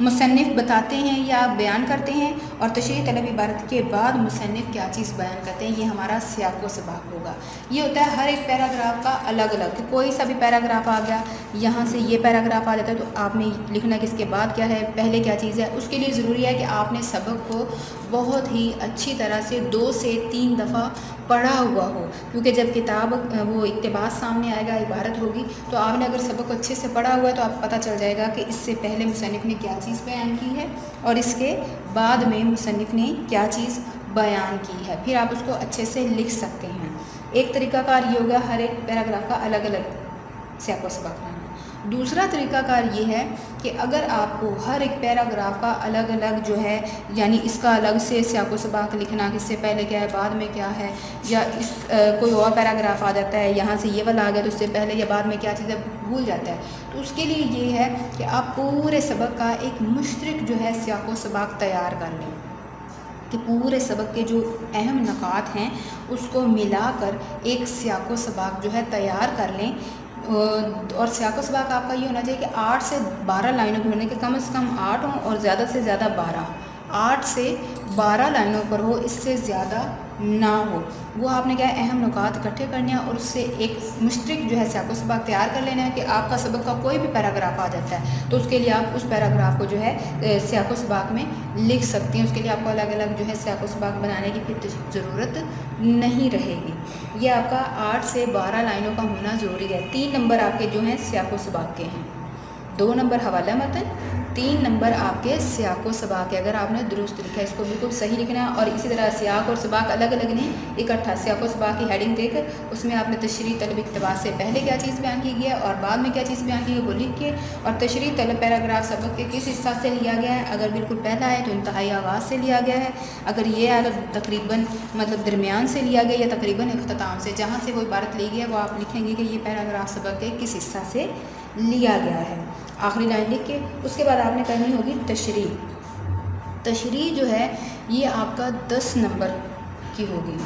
مصنف بتاتے ہیں یا بیان کرتے ہیں اور تشریح طلب عبارت کے بعد مصنف کیا چیز بیان کرتے ہیں، یہ ہمارا سیاق و سباق ہوگا۔ یہ ہوتا ہے ہر ایک پیراگراف کا الگ الگ، کہ کوئی سا بھی پیراگراف آ گیا، یہاں سے یہ پیراگراف آ جاتا ہے تو آپ نے لکھنا کہ اس کے بعد کیا ہے، پہلے کیا چیز ہے۔ اس کے لیے ضروری ہے کہ آپ نے سبق کو بہت ہی اچھی طرح سے 2 سے 3 دفعہ پڑھا ہوا ہو، کیونکہ جب کتاب وہ اقتباس سامنے آئے گا، عبارت ہوگی، تو آپ نے اگر سبق کو اچھے سے پڑھا ہوا ہے تو آپ کو پتہ چل جائے گا کہ اس سے پہلے مصنف نے کیا چیز بیان کی ہے اور اس کے بعد میں مصنف نے کیا چیز بیان کی ہے، پھر آپ اس کو اچھے سے لکھ سکتے ہیں۔ ایک طریقہ کار یہ ہوگا ہر ایک پیراگراف کا الگ الگ سیاق و سباق لانا۔ دوسرا طریقہ کار یہ ہے کہ اگر آپ کو ہر ایک پیراگراف کا الگ الگ جو ہے، یعنی اس کا الگ سے سیاق و سباق لکھنا، کہ اس سے پہلے کیا ہے، بعد میں کیا ہے، یا اس کوئی اور پیراگراف آ جاتا ہے، یہاں سے یہ والا آ گیا تو اس سے پہلے یا بعد میں کیا چیز ہے بھول جاتا ہے، تو اس کے لیے یہ ہے کہ آپ پورے سبق کا ایک مشترک جو ہے سیاق و سباق تیار کر لیں، کہ پورے سبق کے جو اہم نکات ہیں اس کو ملا کر ایک سیاق و سباق جو ہے تیار کر لیں۔ اور سیاق و سباق آپ کا یہ ہونا چاہیے کہ 8 سے 12 لائنوں پر ہونے کے، کم از کم 8 ہوں اور زیادہ سے زیادہ 12، 8 سے 12 لائنوں پر ہو، اس سے زیادہ نہ ہو۔ وہ آپ نے کیا ہے، اہم نکات اکٹھے کرنے ہیں اور اس سے ایک مشترک جو ہے سیاق و سباق تیار کر لینا ہے، کہ آپ کا سبق کا کوئی بھی پیراگراف آ جاتا ہے تو اس کے لیے آپ اس پیراگراف کو جو ہے سیاق و سباق میں لکھ سکتی ہیں۔ اس کے لیے آپ کو الگ الگ جو ہے سیاق و سباق بنانے کی پھر ضرورت نہیں رہے گی۔ یہ آپ کا 8 سے 12 لائنوں کا ہونا ضروری ہے۔ 3 نمبر آپ کے جو ہیں سیاق و سباق کے ہیں، 2 نمبر حوالہ متن، 3 نمبر آپ کے سیاق و سباق ہے۔ اگر آپ نے درست لکھا ہے، اس کو بالکل صحیح لکھنا ہے، اور اسی طرح سیاق اور سباق الگ الگ نہیں، اکٹھا سیاق و سباق کی ہیڈنگ دے کر اس میں آپ نے تشریح طلب اقتباس سے پہلے کیا چیز بیان کی گئی ہے اور بعد میں کیا چیز بیان کی گئی وہ لکھ کے، اور تشریح طلب پیراگراف سبق کے کس حصہ سے لیا گیا ہے، اگر بالکل پہلا ہے تو انتہائی آغاز سے لیا گیا ہے، اگر یہ ہے تو تقریباً مطلب درمیان سے لیا گیا یا تقریباً اختتام سے، جہاں سے وہ عبارت لی گئی ہے وہ آپ لکھیں گے کہ یہ پیراگراف سبق کے کس حصہ سے لیا گیا ہے، آخری لائن لکھ کے۔ اس کے بعد آپ نے کرنی ہوگی تشریح۔ تشریح جو ہے یہ آپ کا 10 نمبر کی ہوگی،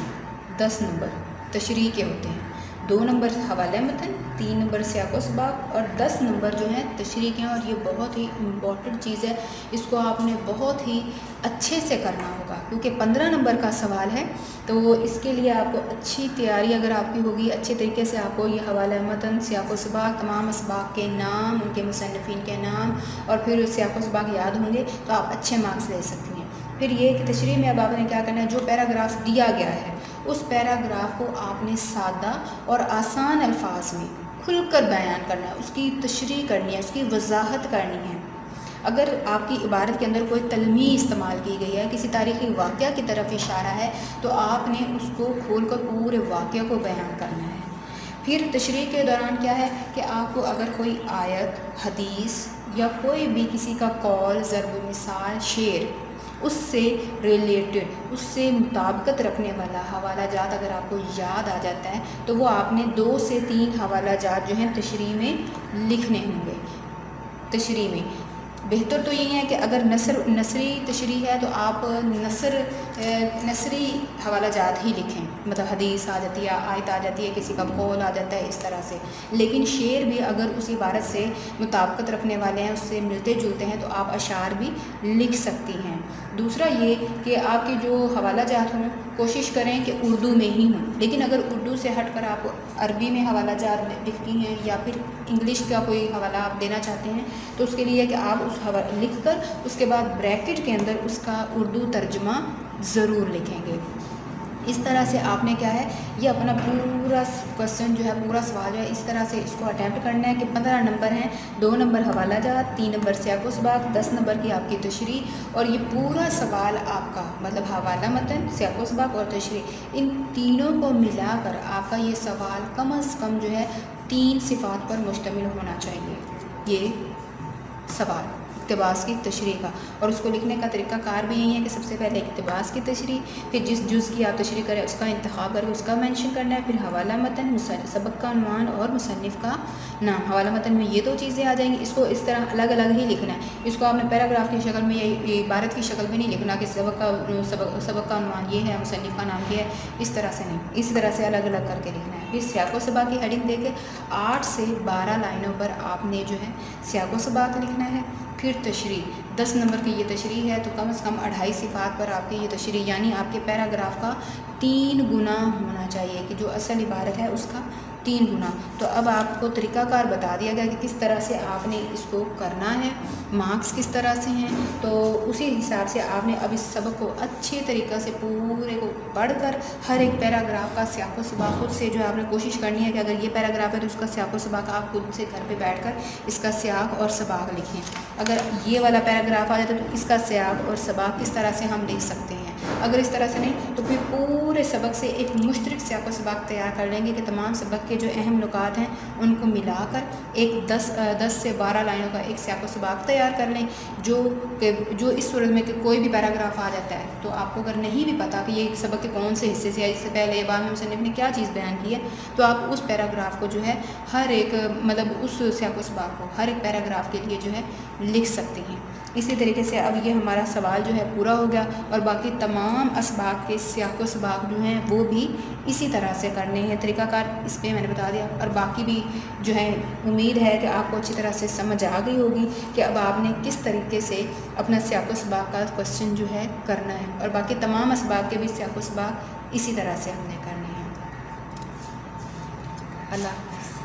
10 نمبر تشریح کے ہوتے ہیں، 2 نمبر حوالہ متن، 3 نمبر سیاق و سباق اور 10 نمبر جو ہیں تشریح کے ہیں، اور یہ بہت ہی امپورٹنٹ چیز ہے، اس کو آپ نے بہت ہی اچھے سے کرنا ہوگا، کیونکہ 15 نمبر کا سوال ہے، تو اس کے لیے آپ کو اچھی تیاری اگر آپ کی ہوگی، اچھے طریقے سے آپ کو یہ حوالہ متن، سیاق و سباق، تمام اسباق کے نام، ان کے مصنفین کے نام اور پھر سیاق و سباق یاد ہوں گے تو آپ اچھے مارکس لے سکتی ہیں۔ پھر یہ کہ تشریح میں اب آپ نے کیا کرنا ہے، جو پیراگراف دیا گیا ہے اس پیراگراف کو آپ نے سادہ اور آسان الفاظ میں کھل کر بیان کرنا ہے، اس کی تشریح کرنی ہے، اس کی وضاحت کرنی ہے۔ اگر آپ کی عبارت کے اندر کوئی تلمیح استعمال کی گئی ہے، کسی تاریخی واقعہ کی طرف اشارہ ہے، تو آپ نے اس کو کھول کر پورے واقعہ کو بیان کرنا ہے۔ پھر تشریح کے دوران کیا ہے کہ آپ کو اگر کوئی آیت، حدیث یا کوئی بھی کسی کا قول، ضرب مثال، شعر، اس سے ریلیٹڈ، اس سے مطابقت رکھنے والا حوالہ جات اگر آپ کو یاد آ جاتا ہے تو وہ آپ نے 2 سے 3 حوالہ جات جو ہیں تشریح میں لکھنے ہوں گے۔ تشریح میں بہتر تو یہی ہے کہ اگر نثری تشریح ہے تو آپ نثری حوالہ جات ہی لکھیں، مطلب حدیث آ جاتی ہے، آیت آ جاتی ہے، کسی کا قول آ جاتا ہے، اس طرح سے۔ لیکن شعر بھی اگر اس عبارت سے مطابقت رکھنے والے ہیں، اس سے ملتے جلتے ہیں، تو آپ اشعار بھی لکھ سکتی ہیں۔ دوسرا یہ کہ آپ کے جو حوالہ جات ہوں کوشش کریں کہ اردو میں ہی ہوں، لیکن اگر اردو سے ہٹ کر آپ عربی میں حوالہ جات لکھتی ہیں یا پھر انگلش کا کوئی حوالہ آپ دینا چاہتے ہیں تو اس کے لیے کہ آپ اس حوالہ لکھ کر اس کے بعد بریکٹ کے اندر اس کا اردو ترجمہ ضرور لکھیں گے۔ اس طرح سے آپ نے کیا ہے، یہ اپنا پورا کوسچن جو ہے، پورا سوال جو ہے، اس طرح سے اس کو اٹیمپٹ کرنا ہے کہ 15 نمبر ہیں، 2 نمبر حوالہ جات، 3 نمبر سیاق و سباق، 10 نمبر کی آپ کی تشریح، اور یہ پورا سوال آپ کا مطلب حوالہ متن، سیاق و سباق اور تشریح، ان تینوں کو ملا کر آپ کا یہ سوال کم از کم جو ہے 3 صفات پر مشتمل ہونا چاہیے، یہ سوال اقتباس کی تشریح کا۔ اور اس کو لکھنے کا طریقہ کار بھی یہی ہے کہ سب سے پہلے اقتباس کی تشریح، پھر جس جز کی آپ تشریح کریں اس کا انتخاب کر کے اس کا مینشن کرنا ہے، پھر حوالہ متن، سبق کا عنوان اور مصنف کا نام۔ حوالہ متن میں یہ 2 چیزیں آ جائیں گی، اس کو اس طرح الگ الگ ہی لکھنا ہے، اس کو آپ نے پیراگراف کی شکل میں یا عبارت کی شکل میں نہیں لکھنا کہ سبق کا عنوان یہ ہے، مصنف کا نام یہ ہے، اس طرح سے نہیں، اس طرح سے الگ الگ کر کے لکھنا ہے۔ پھر سیاق و سباق کی ہیڈنگ دے کے 8 سے 12 لائنوں پر آپ نے جو ہے سیاق و سباق لکھنا ہے، پھر تشریح 10 نمبر کی یہ تشریح ہے، تو کم از کم 2.5 صفحات پر آپ کی یہ تشریح، یعنی آپ کے پیراگراف کا 3 گنا ہونا چاہیے کہ جو اصل عبارت ہے اس کا 3 گنا۔ تو اب آپ کو طریقہ کار بتا دیا گیا کہ کس طرح سے آپ نے اس کو کرنا ہے، مارکس کس طرح سے ہیں، تو اسی حساب سے آپ نے اب اس سبق کو اچھے طریقہ سے پورے کو پڑھ کر ہر ایک پیراگراف کا سیاق و سباق خود سے جو ہے آپ نے کوشش کرنی ہے کہ اگر یہ پیراگراف ہے تو اس کا سیاق و سباق آپ خود سے گھر پہ بیٹھ کر اس کا سیاق اور سباق لکھیں۔ اگر یہ والا پیراگراف آ جاتا ہے تو اس کا سیاق اور سباق کس طرح سے ہم لکھ سکتے ہیں، اگر اس طرح سے نہیں تو پھر پورے سبق سے ایک مشترک سیاق و سباق تیار کر لیں گے کہ تمام سبق کے جو اہم نکات ہیں ان کو ملا کر ایک 10 سے 12 لائنوں کا ایک سیاق و سباق تیار کر لیں، جو اس صورت میں کہ کوئی بھی پیراگراف آ جاتا ہے تو آپ کو اگر نہیں بھی پتا کہ یہ سبق کے کون سے حصے سے ہے، اس سے پہلے بعد میں مصنف نے کیا چیز بیان کی ہے، تو آپ اس پیراگراف کو جو ہے ہر ایک اس سیاق و سباق کو ہر ایک پیراگراف کے لیے جو ہے لکھ سکتے ہیں۔ اسی طریقے سے اب یہ ہمارا سوال جو ہے پورا ہو گیا، اور باقی تمام اسباق کے سیاق و سباق جو ہیں وہ بھی اسی طرح سے کرنے ہیں، طریقہ کار اس پہ میں نے بتا دیا، اور باقی بھی جو ہے امید ہے کہ آپ کو اچھی طرح سے سمجھ آ گئی ہوگی کہ اب آپ نے کس طریقے سے اپنا سیاق و سباق کا کوشچن جو ہے کرنا ہے، اور باقی تمام اسباق کے بھی سیاق و سباق اسی طرح سے ہم نے کرنے ہیں۔ اللہ حافظ۔